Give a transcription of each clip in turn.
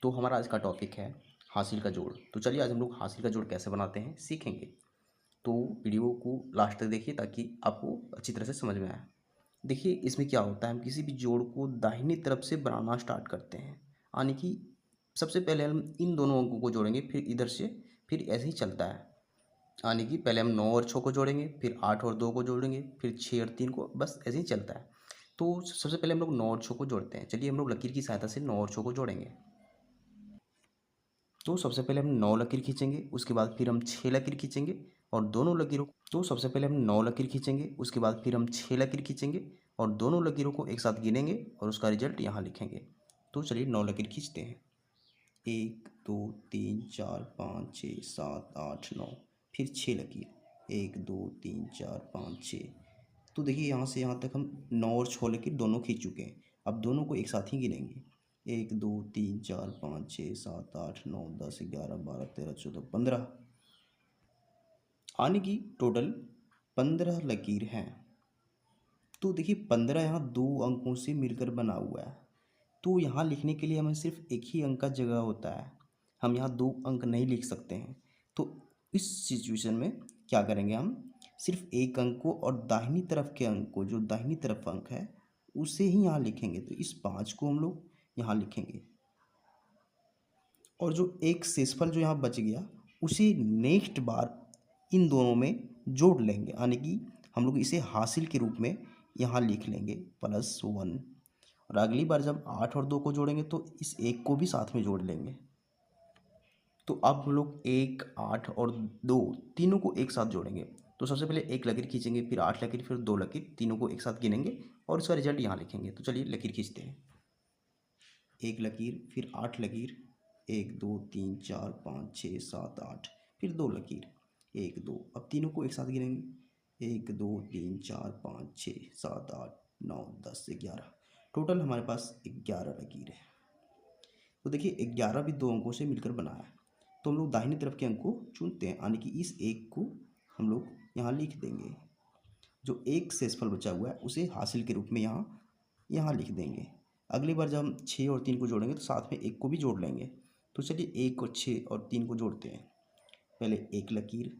तो हमारा आज का टॉपिक है हासिल का जोड़। तो चलिए आज हम लोग हासिल का जोड़ कैसे बनाते हैं सीखेंगे। तो वीडियो को लास्ट तक देखिए ताकि आपको अच्छी तरह से समझ में आए। देखिए इसमें क्या होता है, हम किसी भी जोड़ को दाहिनी तरफ से बनाना स्टार्ट करते हैं, यानी कि सबसे पहले हम इन दोनों अंकों को जोड़ेंगे, फिर इधर से, फिर ऐसे ही चलता है। यानी कि पहले हम 9 और 6 को जोड़ेंगे, फिर 8 और 2 को जोड़ेंगे, फिर 6 और 3 को, बस ऐसे ही चलता है। तो सबसे पहले हम लोग 9 और 6 को जोड़ते हैं। चलिए हम लोग लकीर की सहायता से 9 और 6 को जोड़ेंगे। तो सबसे पहले हम 9 लकीर खींचेंगे, उसके बाद फिर हम 6 लकीर खींचेंगे और दोनों लकीरों तो सबसे पहले हम 9 लकीर खींचेंगे, उसके बाद फिर हम 6 लकीर खींचेंगे और दोनों लकीरों को एक साथ गिनेंगे और उसका रिजल्ट यहाँ लिखेंगे। तो चलिए 9 लकीर खींचते हैं। 1 2 3 4 5 6 7 8 9, फिर 6 लकीर 1 2 3 4 5 6। तो देखिए यहाँ से यहाँ तक हम 9 और 6 लकीर दोनों खींच चुके हैं। अब दोनों को एक साथ ही गिनेंगे। 1 2 3 4 5 6 7 8 9 10 11 12 13 14 15, यानी कि टोटल 15 लकीर हैं। तो देखिए 15 यहाँ दो अंकों से मिलकर बना हुआ है। तो यहाँ लिखने के लिए हमें सिर्फ एक ही अंक का जगह होता है, हम यहाँ दो अंक नहीं लिख सकते हैं। तो इस सिचुएशन में क्या करेंगे, हम सिर्फ एक अंक को और दाहिनी तरफ के अंक को, जो दाहिनी तरफ अंक है उसे ही यहाँ लिखेंगे। तो इस 5 को हम लोग यहाँ लिखेंगे और जो एक शेषफल जो यहाँ बच गया उसे नेक्स्ट बार इन दोनों में जोड़ लेंगे, यानी कि हम लोग इसे हासिल के रूप में यहाँ लिख लेंगे +1। और अगली बार जब 8 और 2 को जोड़ेंगे तो इस एक को भी साथ में जोड़ लेंगे। तो अब हम लोग 1 8 और 2 तीनों को एक साथ जोड़ेंगे। तो सबसे पहले एक लकीर खींचेंगे, फिर 8 लकीर, फिर 2 लकीर, तीनों को एक साथ गिनेंगे और इसका रिजल्ट यहाँ लिखेंगे। तो चलिए लकीर खींचते हैं। एक लकीर, फिर 8 लकीर, 1 2 3 4 5 6 7 8, फिर 2 लकीर 1 2। अब तीनों को एक साथ गिनेंगे। 1 2 3 4 5 6 7 8 9 10 11, टोटल हमारे पास 11 लकीर है। तो देखिए 11 भी दो अंकों से मिलकर बना है। तो हम लोग दाहिनी तरफ के अंक को चुनते हैं, यानी कि इस एक को हम लोग यहाँ लिख देंगे। जो एक शेषफल बचा हुआ है उसे हासिल के रूप में यहाँ यहाँ लिख देंगे। अगली बार जब हम 6 और 3 को जोड़ेंगे तो साथ में एक को भी जोड़ लेंगे। तो चलिए 1 और 6 और 3 को जोड़ते हैं। पहले एक लकीर,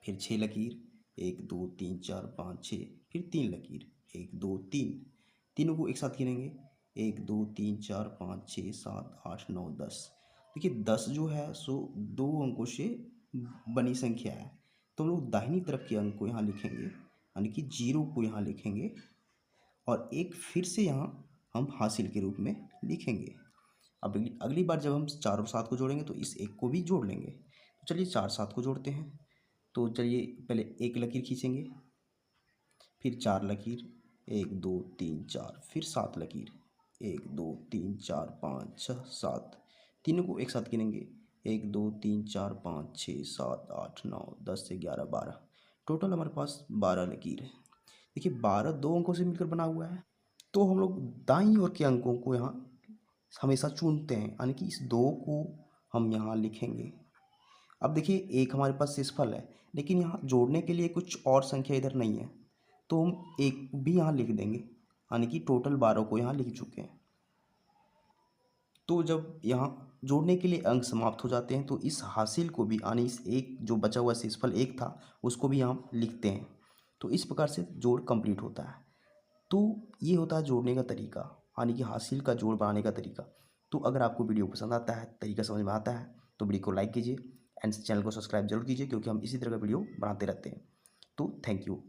फिर 6 लकीर, 1 2 3 4 5 6, फिर 3 लकीर 1 2 3, तीनों को एक साथ गिनेंगे। 1 2 3 4 5 6 7 8 9 10। देखिए 10 जो है सो दो अंकों से बनी संख्या है। तो हम लोग दाहिनी तरफ के अंक को यहाँ लिखेंगे, यानी कि 0 को यहाँ लिखेंगे और एक फिर से यहाँ हम हासिल के रूप में लिखेंगे। अब अगली बार जब हम 4 और 7 को जोड़ेंगे तो इस एक को भी जोड़ लेंगे। तो चलिए 4 7 को जोड़ते हैं। तो चलिए पहले एक लकीर खींचेंगे, फिर 4 लकीर 1 2 3 4, फिर 7 लकीर 1 2 3 4 5 6 7, तीनों को एक साथ गिनेंगे। 1 2 3 4 5 6 7 8 9 10 11 12, टोटल हमारे पास 12 लकीर है। देखिए 12 दो अंकों से मिलकर बना हुआ है। तो हम लोग दाईं ओर के अंकों को यहाँ हमेशा चुनते हैं, यानी कि इस 2 को हम यहाँ लिखेंगे। अब देखिए एक हमारे पास शेषफल है, लेकिन यहाँ जोड़ने के लिए कुछ और संख्या इधर नहीं है, तो हम एक भी यहाँ लिख देंगे, यानी कि टोटल 12 को यहाँ लिख चुके हैं। तो जब यहाँ जोड़ने के लिए अंक समाप्त हो जाते हैं तो इस हासिल को भी, यानी इस एक जो बचा हुआ शेषफल एक था उसको भी यहाँ लिखते हैं। तो इस प्रकार से जोड़ कंप्लीट होता है। तो ये होता है जोड़ने का तरीका, यानी कि हासिल का जोड़ बनाने का तरीका। तो अगर आपको वीडियो पसंद आता है, तरीका समझ में आता है, तो वीडियो को लाइक कीजिए एंड चैनल को सब्सक्राइब जरूर कीजिए, क्योंकि हम इसी तरह का वीडियो बनाते रहते हैं। तो थैंक यू।